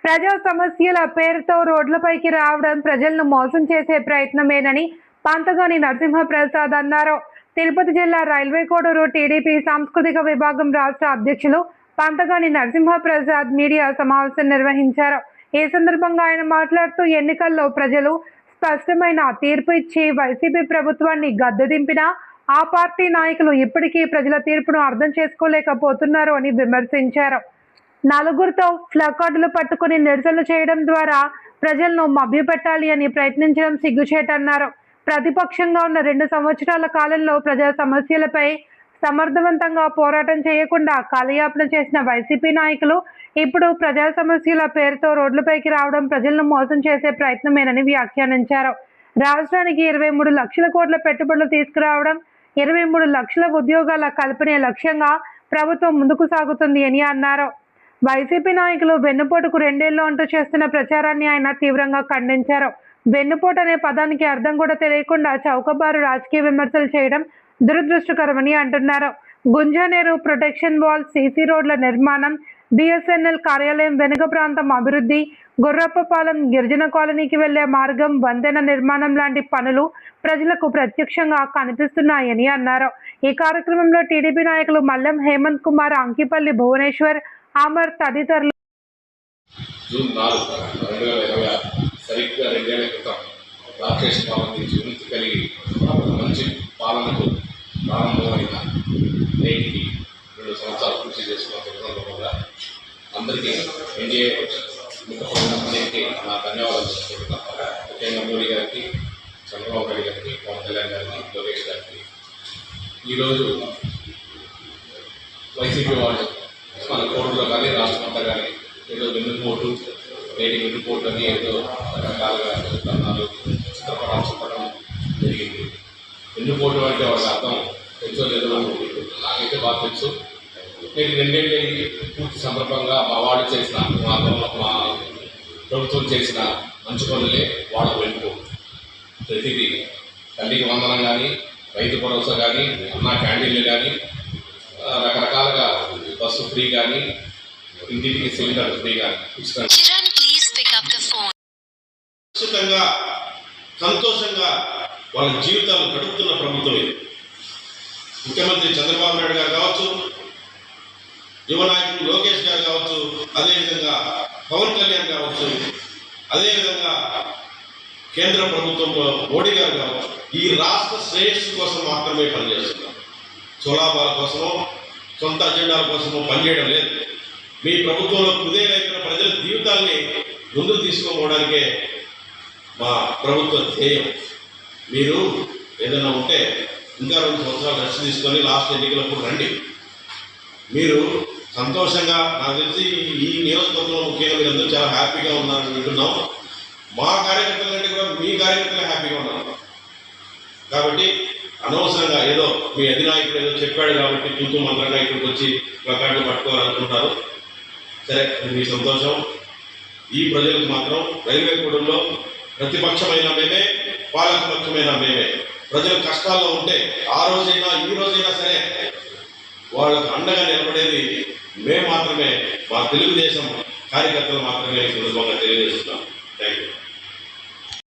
ప్రజా సమస్యల పేరుతో రోడ్లపైకి రావడం ప్రజలను మోసం చేసే ప్రయత్నమేనని పంతగాని నరసింహప్రసాద్ అన్నారు. తిరుపతి జిల్లా రైల్వే కోడూరు టీడీపీ సాంస్కృతిక విభాగం రాష్ట్ర అధ్యక్షులు పంతగాని నరసింహప్రసాద్ మీడియా సమావేశం నిర్వహించారు. ఈ సందర్భంగా ఆయన మాట్లాడుతూ ఎన్నికల్లో ప్రజలు స్పష్టమైన తీర్పు ఇచ్చి వైసీపీ ప్రభుత్వాన్ని గద్దెదింపినా ఆ పార్టీ నాయకులు ఇప్పటికీ ప్రజల తీర్పును అర్థం చేసుకోలేకపోతున్నారు అని విమర్శించారు. నలుగురితో ప్లకార్డులు పట్టుకుని నిరసనలు చేయడం ద్వారా ప్రజలను మభ్యపెట్టాలి అని ప్రయత్నించడం సిగ్గుచేటన్నారు. ప్రతిపక్షంగా ఉన్న 2 సంవత్సరాల కాలంలో ప్రజా సమస్యలపై సమర్థవంతంగా పోరాటం చేయకుండా కాలయాపన చేసిన వైసీపీ నాయకులు ఇప్పుడు ప్రజా సమస్యల పేరుతో రోడ్లపైకి రావడం ప్రజలను మోసం చేసే ప్రయత్నమేనని వ్యాఖ్యానించారు. రాష్ట్రానికి 23 లక్షల కోట్ల పెట్టుబడులు తీసుకురావడం, 23 లక్షల ఉద్యోగాల కల్పనే లక్ష్యంగా ప్రభుత్వం ముందుకు సాగుతుంది అని అన్నారు. వైసీపీ నాయకులు వెన్నుపోటుకు 2 ఏళ్లు అంటూ చేస్తున్న ప్రచారాన్ని ఆయన తీవ్రంగా ఖండించారు. వెన్నుపోటు అనే పదానికి అర్థం కూడా తెలియకుండా చౌకబారు రాజకీయ విమర్శలు చేయడం దురదృష్టకరమని అంటున్నారు. గుంజనేరు ప్రొటెక్షన్ వాల్, సీసీ రోడ్ల నిర్మాణం, బిఎస్ఎన్ఎల్ కార్యాలయం వెనుక ప్రాంతం అభివృద్ధి, గుర్రప్పపాలెం గిరిజన కాలనీకి వెళ్లే మార్గం, వంతెన నిర్మాణం లాంటి పనులు ప్రజలకు ప్రత్యక్షంగా కనిపిస్తున్నాయని అన్నారు. ఈ కార్యక్రమంలో టీడీపీ నాయకులు మల్లెం హేమంత్ కుమార్, అంకిపల్లి భువనేశ్వర్, అమర్ తదితరులు. జూన్ 4, 2026 సరిగ్గా 2 ఏళ్ల క్రితం రాకేష్ పాలన నుంచి విముక్తి కలిగి మంచి పాలనకు ప్రారంభమైన నేటికి 2 సంవత్సరాలు పూర్తి చేసుకున్న సందర్భంగా అందరికీ ఎన్డీఏ ముఖ్యమంత్రికి నా ధన్యవాదాలు చెప్పుకుంటున్నాను. ముఖ్యంగా మోడీ గారికి, చంద్రబాబు నాయుడు గారికి, పవన్ కళ్యాణ్ గారికి, లోకేష్ గారికి. ఈరోజు వైసీపీ వాళ్ళు మన కోర్టులో కానీ రాష్ట్రమంతా కానీ ఏదో వెన్నుపోటు, నేటి వెన్నుపోటు అని ఏదో రకరకాలుగా ధర్నాలు చిత్రపటాలు చెప్పడం జరిగింది. వెన్నుపోటు అంటే వాళ్ళ అర్థం తెలుసో లేదో నాకైతే బాగా తెలుసు. నేటి 2 ఏళ్ళ పూర్తి సందర్భంగా మా వాళ్ళు చేసిన మా ప్రభుత్వం చేసిన మంచి పనులే వాళ్ళ వెన్నుపోటు. ప్రతిదీ తల్లికి వందనం కానీ, రైతు భరోసా కానీ, అన్నా క్యాంటీన్లు కానీ, రకరకాలుగా బస్సు ఫ్రీ కానీ, ఇంటికి సిలిండర్ ఫ్రీ కానీ ఉచితంగా సంతోషంగా వాళ్ళ జీవితాలు గడుపుతున్న ప్రభుత్వం ఇది. ముఖ్యమంత్రి చంద్రబాబు నాయుడు గారు కావచ్చు, యువ నాయకులు లోకేష్ గారు కావచ్చు, అదేవిధంగా పవన్ కళ్యాణ్ కావచ్చు, అదేవిధంగా కేంద్ర ప్రభుత్వంలో మోడీ గారు కావచ్చు, ఈ రాష్ట్ర శ్రేయస్సు కోసం మాత్రమే పనిచేస్తున్నారు. స్వలాభాల కోసమో సొంత అజెండాల కోసమో పనిచేయడం లేదు. మీ ప్రభుత్వంలో కుదేలైన ప్రజల జీవితాల్ని ముందుకు తీసుకోవడానికే మా ప్రభుత్వ ధ్యేయం. మీరు ఏదైనా ఉంటే ఇంకా 2 సంవత్సరాలు రెస్ట్ తీసుకొని లాస్ట్ ఎన్నికలప్పుడు రండి. మీరు సంతోషంగా, నాకు తెలిసి ఈ నియోజకవర్గంలో ముఖ్యంగా మీరందరూ చాలా హ్యాపీగా ఉన్నారని వింటున్నాం. మా కార్యకర్తల కంటే కూడా మీ కార్యకర్తలే హ్యాపీగా ఉన్నారు. కాబట్టి అనవసరంగా ఏదో మీ అధినాయకుడు ఏదో చెప్పాడు కాబట్టి తూతూ మంత్రంగా ఇక్కడికి వచ్చి ప్లకార్డులు పట్టుకోవాలనుకుంటారు. సరే, మీ సంతోషం. ఈ ప్రజలకు మాత్రం రైల్వే కోడూరులో ప్రతిపక్షమైన మేమే, పాలకపక్షమైన మేమే. ప్రజలు కష్టాల్లో ఉంటే ఆ రోజైనా ఈ రోజైనా సరే వాళ్ళకు అండగా నిలబడేది మేము మాత్రమే, మా తెలుగుదేశం కార్యకర్తలు మాత్రమే ఈ సందర్భంగా తెలియజేస్తున్నాం. Thank you.